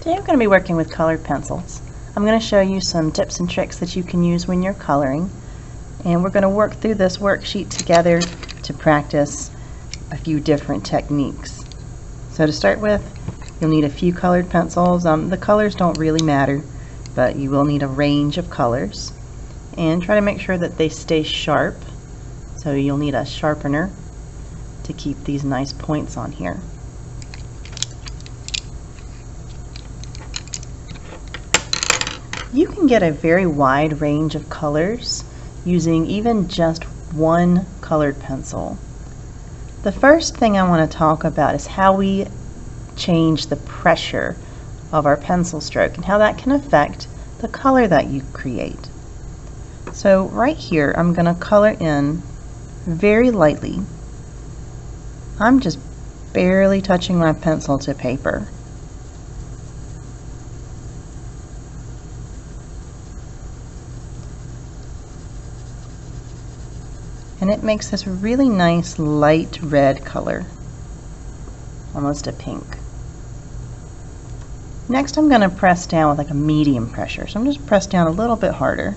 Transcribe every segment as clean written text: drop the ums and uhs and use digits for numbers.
Today we're going to be working with colored pencils. I'm going to show you some tips and tricks that you can use when you're coloring, and we're going to work through this worksheet together to practice a few different techniques. So to start with, you'll need a few colored pencils. The colors don't really matter, but you will need a range of colors, and try to make sure that they stay sharp. So you'll need a sharpener to keep these nice points on here. You can get a very wide range of colors using even just one colored pencil. The first thing I want to talk about is how we change the pressure of our pencil stroke and how that can affect the color that you create. So right here I'm going to color in very lightly. I'm just barely touching my pencil to paper. And it makes this really nice light red color, almost a pink. Next I'm going to press down with like a medium pressure, so I'm just press down a little bit harder.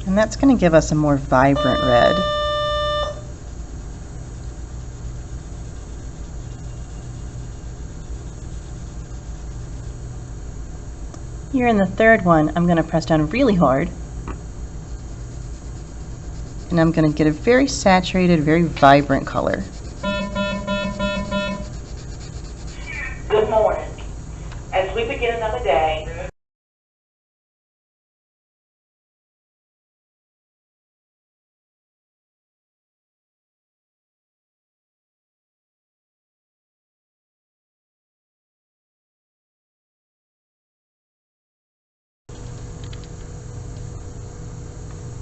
And that's going to give us a more vibrant red. Here in the third one, I'm going to press down really hard, and I'm going to get a very saturated, very vibrant color. Good morning. As we begin another day,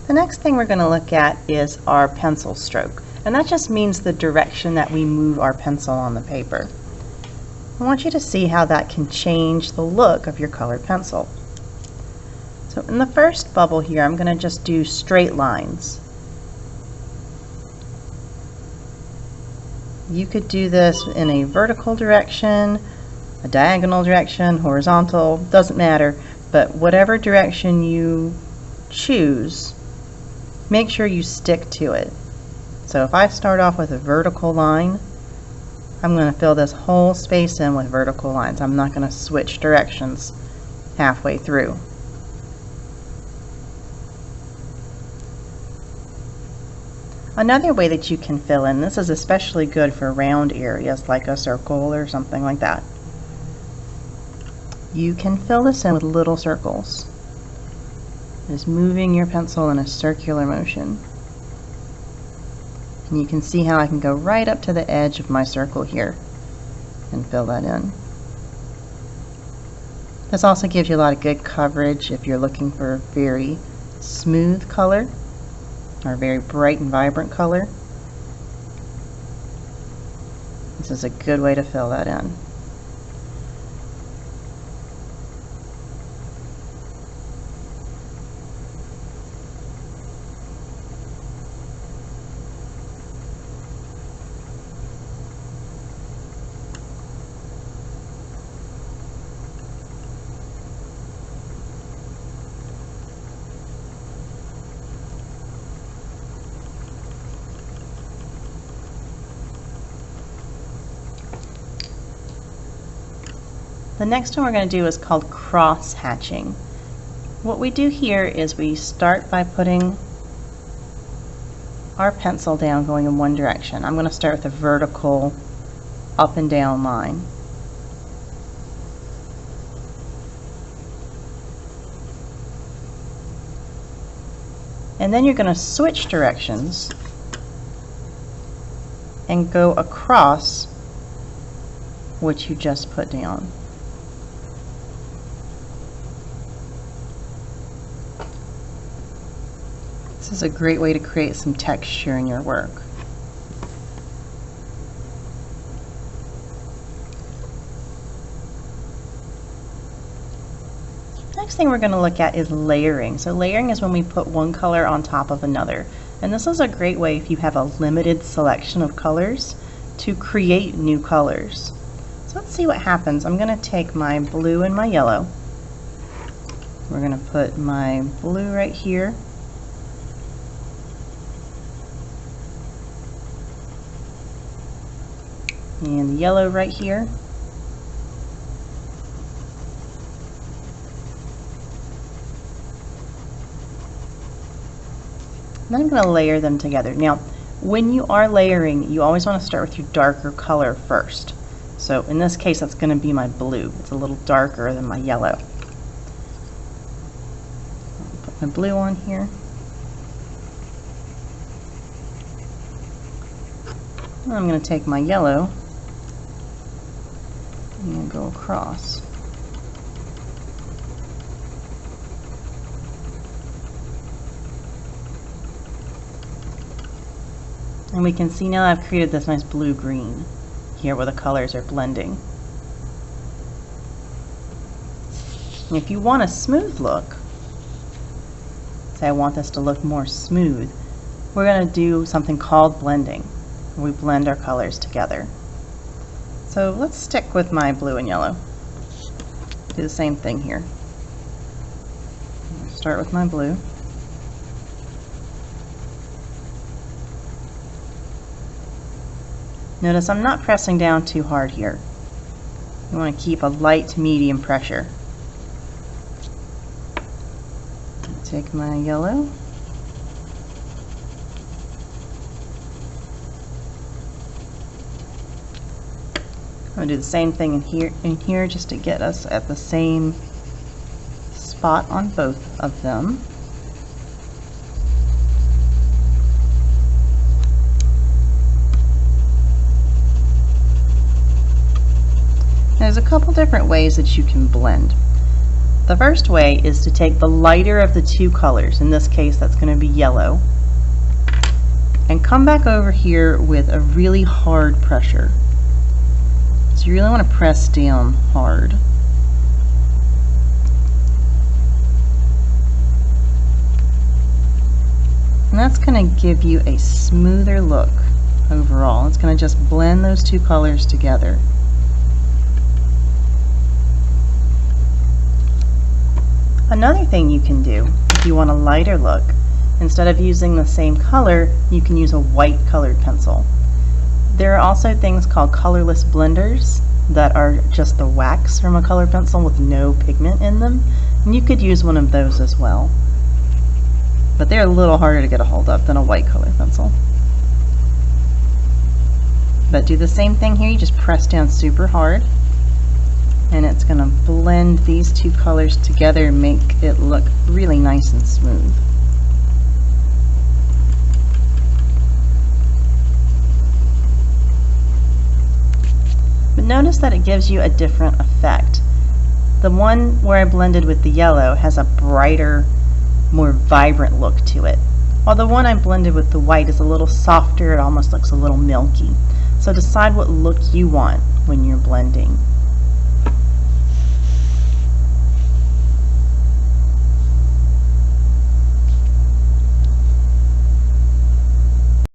The next thing we're going to look at is our pencil stroke, and that just means the direction that we move our pencil on the paper. I want you to see how that can change the look of your colored pencil. So in the first bubble here, I'm going to just do straight lines. You could do this in a vertical direction, a diagonal direction, horizontal, doesn't matter, but whatever direction you choose, make sure you stick to it. So if I start off with a vertical line, I'm going to fill this whole space in with vertical lines. I'm not going to switch directions halfway through. Another way that you can fill in, this is especially good for round areas like a circle or something like that. You can fill this in with little circles. Just moving your pencil in a circular motion. And you can see how I can go right up to the edge of my circle here and fill that in. This also gives you a lot of good coverage if you're looking for a very smooth color or a very bright and vibrant color. This is a good way to fill that in. The next one we're going to do is called cross hatching. What we do here is we start by putting our pencil down going in one direction. I'm going to start with a vertical up and down line. And then you're going to switch directions and go across what you just put down. This is a great way to create some texture in your work. Next thing we're going to look at is layering. So layering is when we put one color on top of another. And this is a great way if you have a limited selection of colors to create new colors. So let's see what happens. I'm going to take my blue and my yellow. We're going to put my blue right here. And the yellow right here. Then I'm going to layer them together. Now, when you are layering, you always want to start with your darker color first. So in this case, that's going to be my blue. It's a little darker than my yellow. I'll put my blue on here. And I'm going to take my yellow and go across. And we can see now I've created this nice blue-green here where the colors are blending. And if you want a smooth look, say I want this to look more smooth, we're going to do something called blending, where we blend our colors together. So let's stick with my blue and yellow. Do the same thing here. Start with my blue. Notice I'm not pressing down too hard here. You want to keep a light to medium pressure. Take my yellow. I'm going to do the same thing in here just to get us at the same spot on both of them. There's a couple different ways that you can blend. The first way is to take the lighter of the two colors, in this case that's going to be yellow, and come back over here with a really hard pressure. So you really want to press down hard. And that's going to give you a smoother look overall. It's going to just blend those two colors together. Another thing you can do, if you want a lighter look, instead of using the same color, you can use a white colored pencil. There are also things called colorless blenders that are just the wax from a colored pencil with no pigment in them, and you could use one of those as well. But they're a little harder to get a hold of than a white colored pencil. But do the same thing here, you just press down super hard, and it's going to blend these two colors together and make it look really nice and smooth. But notice that it gives you a different effect. The one where I blended with the yellow has a brighter, more vibrant look to it, while the one I blended with the white is a little softer. It almost looks a little milky. So decide what look you want when you're blending.